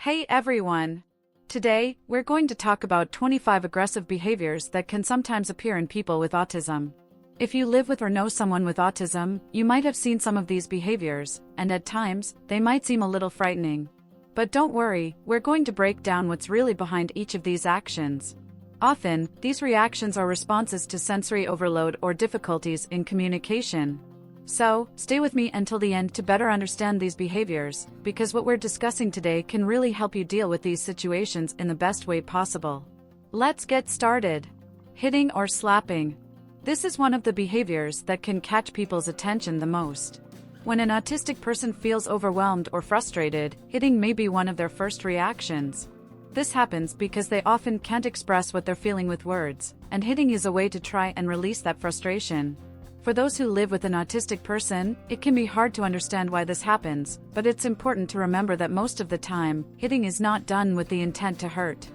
Hey everyone! Today, we're going to talk about 25 aggressive behaviors that can sometimes appear in people with autism. If you live with or know someone with autism, you might have seen some of these behaviors, and at times, they might seem a little frightening. But don't worry, we're going to break down what's really behind each of these actions. Often, these reactions are responses to sensory overload or difficulties in communication. So, stay with me until the end to better understand these behaviors, because what we're discussing today can really help you deal with these situations in the best way possible. Let's get started. Hitting or slapping. This is one of the behaviors that can catch people's attention the most. When an autistic person feels overwhelmed or frustrated, hitting may be one of their first reactions. This happens because they often can't express what they're feeling with words, and hitting is a way to try and release that frustration. For those who live with an autistic person, it can be hard to understand why this happens, but it's important to remember that most of the time, hitting is not done with the intent to hurt.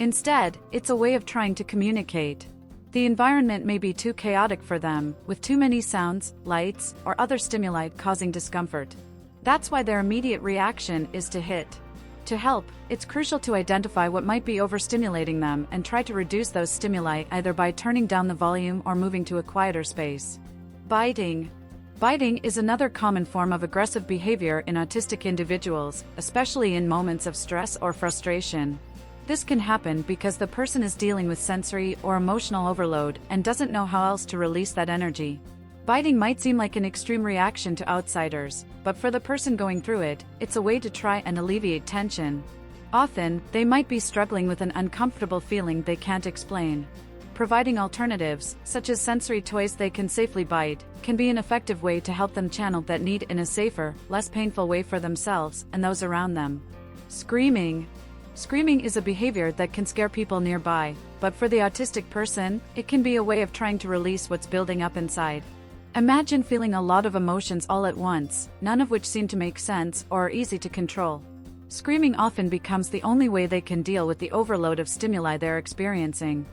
Instead, it's a way of trying to communicate. The environment may be too chaotic for them, with too many sounds, lights, or other stimuli causing discomfort. That's why their immediate reaction is to hit. To help, it's crucial to identify what might be overstimulating them and try to reduce those stimuli either by turning down the volume or moving to a quieter space. Biting. Biting is another common form of aggressive behavior in autistic individuals, especially in moments of stress or frustration. This can happen because the person is dealing with sensory or emotional overload and doesn't know how else to release that energy. Biting might seem like an extreme reaction to outsiders, but for the person going through it, it's a way to try and alleviate tension. Often, they might be struggling with an uncomfortable feeling they can't explain. Providing alternatives, such as sensory toys they can safely bite, can be an effective way to help them channel that need in a safer, less painful way for themselves and those around them. Screaming. Screaming is a behavior that can scare people nearby, but for the autistic person, it can be a way of trying to release what's building up inside. Imagine feeling a lot of emotions all at once, none of which seem to make sense or are easy to control. Screaming often becomes the only way they can deal with the overload of stimuli they're experiencing.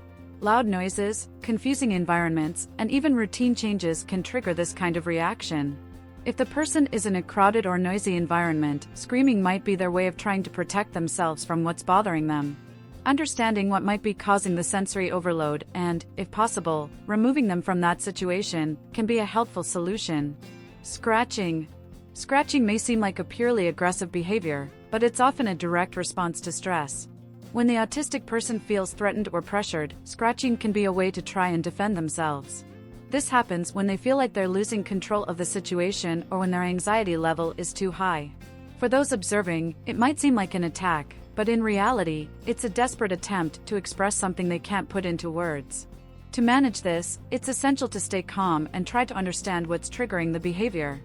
Loud noises, confusing environments, and even routine changes can trigger this kind of reaction. If the person is in a crowded or noisy environment, screaming might be their way of trying to protect themselves from what's bothering them. Understanding what might be causing the sensory overload and, if possible, removing them from that situation, can be a helpful solution. Scratching. Scratching may seem like a purely aggressive behavior, but it's often a direct response to stress. When the autistic person feels threatened or pressured, scratching can be a way to try and defend themselves. This happens when they feel like they're losing control of the situation or when their anxiety level is too high. For those observing, it might seem like an attack, but in reality, it's a desperate attempt to express something they can't put into words. To manage this, it's essential to stay calm and try to understand what's triggering the behavior.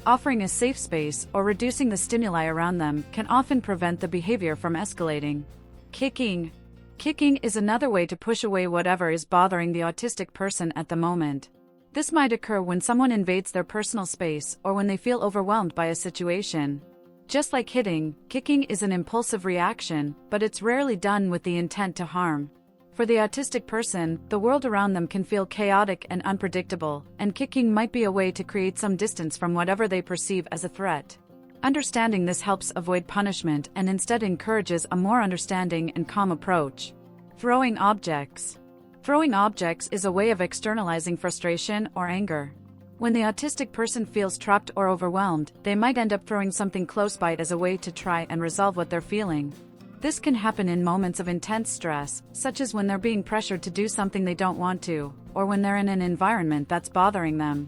Offering a safe space or reducing the stimuli around them can often prevent the behavior from escalating. Kicking. Kicking is another way to push away whatever is bothering the autistic person at the moment. This might occur when someone invades their personal space or when they feel overwhelmed by a situation. Just like hitting, kicking is an impulsive reaction, but it's rarely done with the intent to harm. For the autistic person, the world around them can feel chaotic and unpredictable, and kicking might be a way to create some distance from whatever they perceive as a threat. Understanding this helps avoid punishment and instead encourages a more understanding and calm approach. Throwing objects. Throwing objects is a way of externalizing frustration or anger. When the autistic person feels trapped or overwhelmed, they might end up throwing something close by as a way to try and resolve what they're feeling. This can happen in moments of intense stress, such as when they're being pressured to do something they don't want to, or when they're in an environment that's bothering them.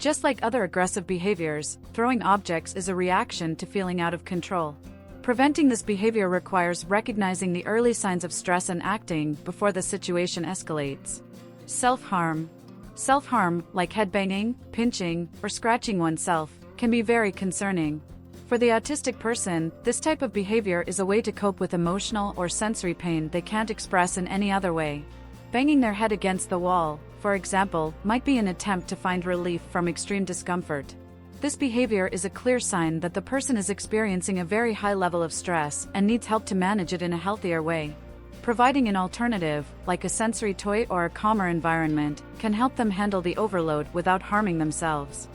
Just like other aggressive behaviors, throwing objects is a reaction to feeling out of control. Preventing this behavior requires recognizing the early signs of stress and acting before the situation escalates. Self-harm. Self-harm, like headbanging, pinching, or scratching oneself, can be very concerning. For the autistic person, this type of behavior is a way to cope with emotional or sensory pain they can't express in any other way. Banging their head against the wall, for example, might be an attempt to find relief from extreme discomfort. This behavior is a clear sign that the person is experiencing a very high level of stress and needs help to manage it in a healthier way. Providing an alternative, like a sensory toy or a calmer environment, can help them handle the overload without harming themselves.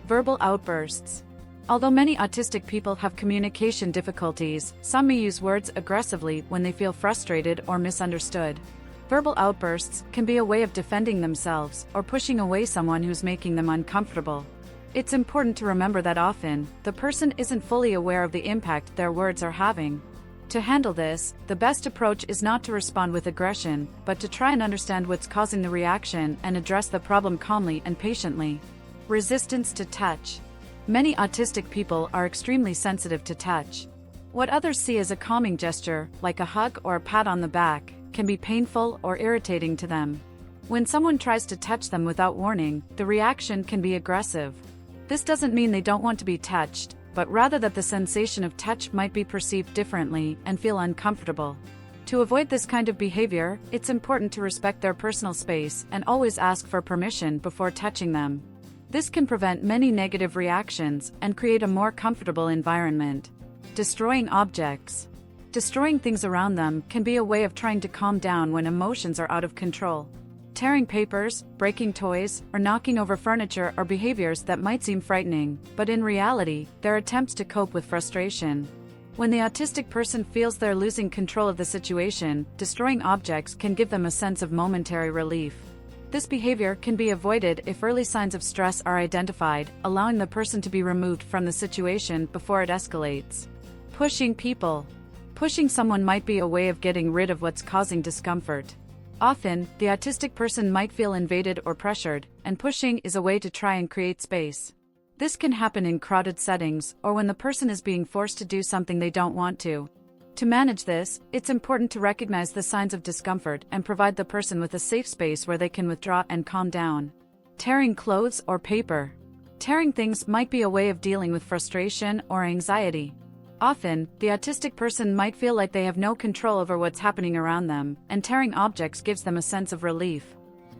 Verbal outbursts. Although many autistic people have communication difficulties, some may use words aggressively when they feel frustrated or misunderstood. Verbal outbursts can be a way of defending themselves or pushing away someone who's making them uncomfortable. It's important to remember that often, the person isn't fully aware of the impact their words are having. To handle this, the best approach is not to respond with aggression, but to try and understand what's causing the reaction and address the problem calmly and patiently. Resistance to touch. Many autistic people are extremely sensitive to touch. What others see as a calming gesture, like a hug or a pat on the back, can be painful or irritating to them. When someone tries to touch them without warning, the reaction can be aggressive. This doesn't mean they don't want to be touched, but rather that the sensation of touch might be perceived differently and feel uncomfortable. To avoid this kind of behavior, it's important to respect their personal space and always ask for permission before touching them. This can prevent many negative reactions and create a more comfortable environment. Destroying objects. Destroying things around them can be a way of trying to calm down when emotions are out of control. Tearing papers, breaking toys, or knocking over furniture are behaviors that might seem frightening, but in reality, they're attempts to cope with frustration. When the autistic person feels they're losing control of the situation, destroying objects can give them a sense of momentary relief. This behavior can be avoided if early signs of stress are identified, allowing the person to be removed from the situation before it escalates. Pushing people. Pushing someone might be a way of getting rid of what's causing discomfort. Often, the autistic person might feel invaded or pressured, and pushing is a way to try and create space. This can happen in crowded settings or when the person is being forced to do something they don't want to. To manage this, it's important to recognize the signs of discomfort and provide the person with a safe space where they can withdraw and calm down. Tearing clothes or paper. Tearing things might be a way of dealing with frustration or anxiety. Often, the autistic person might feel like they have no control over what's happening around them, and tearing objects gives them a sense of relief.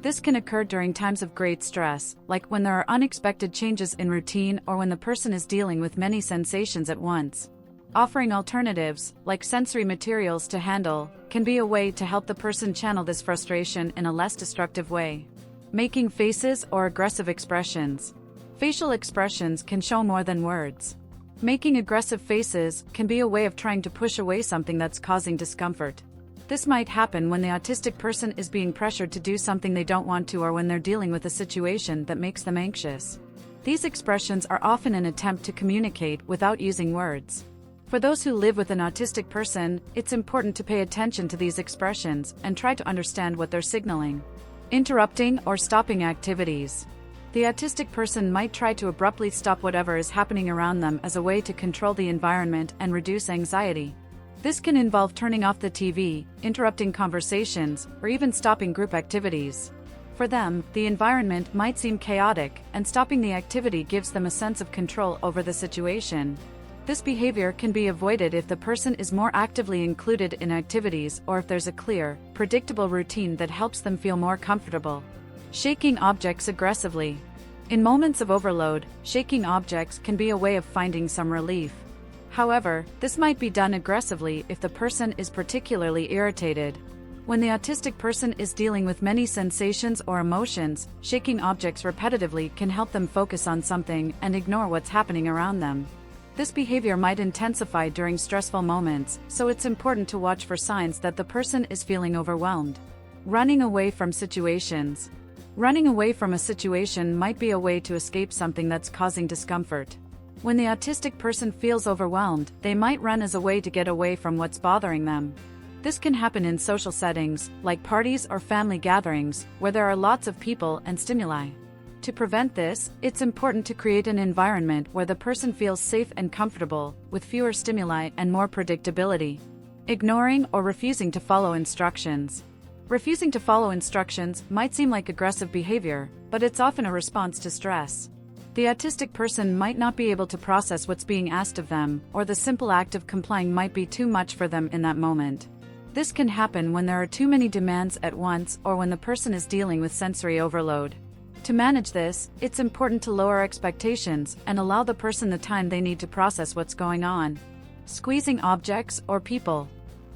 This can occur during times of great stress, like when there are unexpected changes in routine or when the person is dealing with many sensations at once. Offering alternatives, like sensory materials to handle, can be a way to help the person channel this frustration in a less destructive way. Making faces or aggressive expressions. Facial expressions can show more than words. Making aggressive faces can be a way of trying to push away something that's causing discomfort. This might happen when the autistic person is being pressured to do something they don't want to or when they're dealing with a situation that makes them anxious. These expressions are often an attempt to communicate without using words. For those who live with an autistic person, it's important to pay attention to these expressions and try to understand what they're signaling. Interrupting or stopping activities. The autistic person might try to abruptly stop whatever is happening around them as a way to control the environment and reduce anxiety. This can involve turning off the TV, interrupting conversations, or even stopping group activities. For them, the environment might seem chaotic, and stopping the activity gives them a sense of control over the situation. This behavior can be avoided if the person is more actively included in activities or if there's a clear, predictable routine that helps them feel more comfortable. Shaking objects aggressively. In moments of overload, shaking objects can be a way of finding some relief. However, this might be done aggressively if the person is particularly irritated. When the autistic person is dealing with many sensations or emotions, shaking objects repetitively can help them focus on something and ignore what's happening around them. This behavior might intensify during stressful moments, so it's important to watch for signs that the person is feeling overwhelmed. Running away from situations. Running away from a situation might be a way to escape something that's causing discomfort. When the autistic person feels overwhelmed, they might run as a way to get away from what's bothering them. This can happen in social settings, like parties or family gatherings, where there are lots of people and stimuli. To prevent this, it's important to create an environment where the person feels safe and comfortable, with fewer stimuli and more predictability. Ignoring or refusing to follow instructions. Refusing to follow instructions might seem like aggressive behavior, but it's often a response to stress. The autistic person might not be able to process what's being asked of them, or the simple act of complying might be too much for them in that moment. This can happen when there are too many demands at once or when the person is dealing with sensory overload. To manage this, it's important to lower expectations and allow the person the time they need to process what's going on. Squeezing objects or people.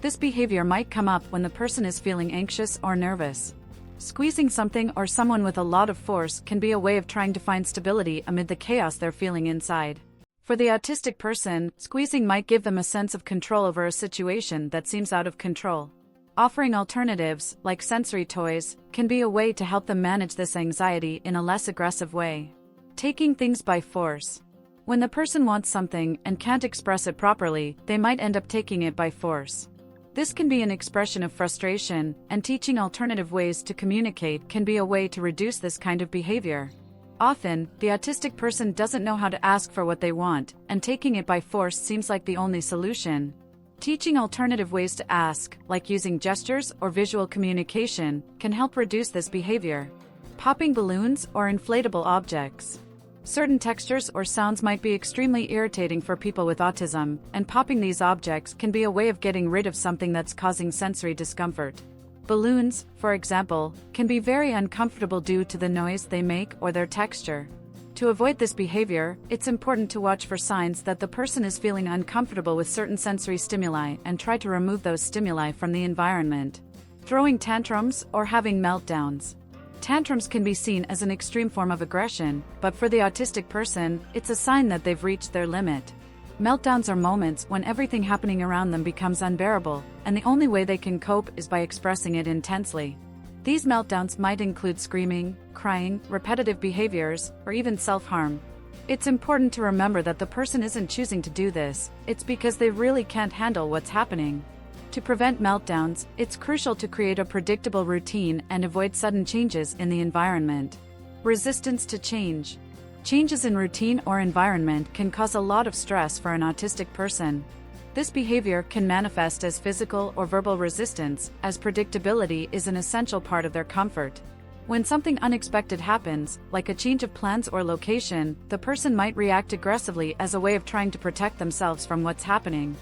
This behavior might come up when the person is feeling anxious or nervous. Squeezing something or someone with a lot of force can be a way of trying to find stability amid the chaos they're feeling inside. For the autistic person, squeezing might give them a sense of control over a situation that seems out of control. Offering alternatives, like sensory toys, can be a way to help them manage this anxiety in a less aggressive way. Taking things by force. When the person wants something and can't express it properly, they might end up taking it by force. This can be an expression of frustration, and teaching alternative ways to communicate can be a way to reduce this kind of behavior. Often, the autistic person doesn't know how to ask for what they want, and taking it by force seems like the only solution. Teaching alternative ways to ask, like using gestures or visual communication, can help reduce this behavior. Popping balloons or inflatable objects. Certain textures or sounds might be extremely irritating for people with autism, and popping these objects can be a way of getting rid of something that's causing sensory discomfort. Balloons, for example, can be very uncomfortable due to the noise they make or their texture. To avoid this behavior, it's important to watch for signs that the person is feeling uncomfortable with certain sensory stimuli and try to remove those stimuli from the environment. Throwing tantrums or having meltdowns. Tantrums can be seen as an extreme form of aggression, but for the autistic person, it's a sign that they've reached their limit. Meltdowns are moments when everything happening around them becomes unbearable, and the only way they can cope is by expressing it intensely. These meltdowns might include screaming, crying, repetitive behaviors, or even self-harm. It's important to remember that the person isn't choosing to do this, it's because they really can't handle what's happening. To prevent meltdowns, it's crucial to create a predictable routine and avoid sudden changes in the environment. Resistance to change. Changes in routine or environment can cause a lot of stress for an autistic person. This behavior can manifest as physical or verbal resistance, as predictability is an essential part of their comfort. When something unexpected happens, like a change of plans or location, the person might react aggressively as a way of trying to protect themselves from what's happening.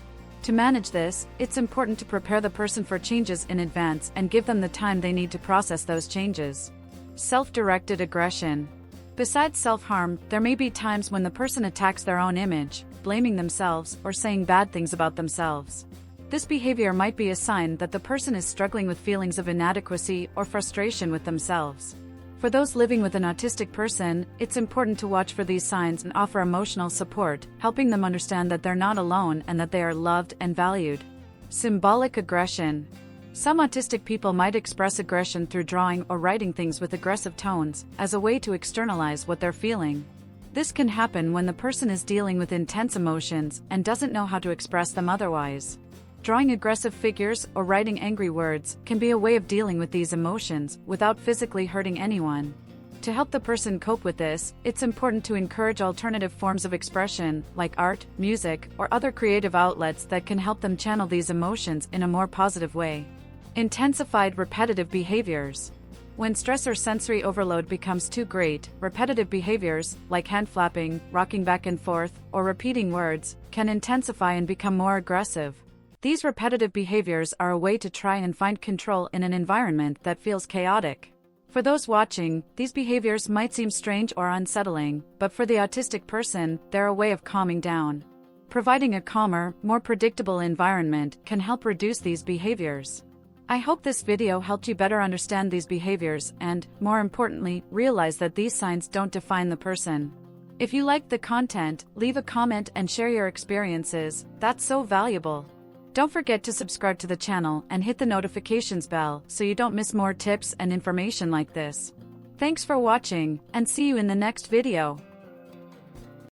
To manage this, it's important to prepare the person for changes in advance and give them the time they need to process those changes. Self-directed aggression. Besides self-harm, there may be times when the person attacks their own image, blaming themselves or saying bad things about themselves. This behavior might be a sign that the person is struggling with feelings of inadequacy or frustration with themselves. For those living with an autistic person, it's important to watch for these signs and offer emotional support, helping them understand that they're not alone and that they are loved and valued. Symbolic aggression. Some autistic people might express aggression through drawing or writing things with aggressive tones, as a way to externalize what they're feeling. This can happen when the person is dealing with intense emotions and doesn't know how to express them otherwise. Drawing aggressive figures or writing angry words can be a way of dealing with these emotions without physically hurting anyone. To help the person cope with this, it's important to encourage alternative forms of expression, like art, music, or other creative outlets that can help them channel these emotions in a more positive way. Intensified repetitive behaviors. When stress or sensory overload becomes too great, repetitive behaviors, like hand flapping, rocking back and forth, or repeating words, can intensify and become more aggressive. These repetitive behaviors are a way to try and find control in an environment that feels chaotic. For those watching, these behaviors might seem strange or unsettling, but for the autistic person, they're a way of calming down. Providing a calmer, more predictable environment can help reduce these behaviors. I hope this video helped you better understand these behaviors and, more importantly, realize that these signs don't define the person. If you liked the content, leave a comment and share your experiences, that's so valuable. Don't forget to subscribe to the channel and hit the notifications bell so you don't miss more tips and information like this. Thanks for watching, and see you in the next video.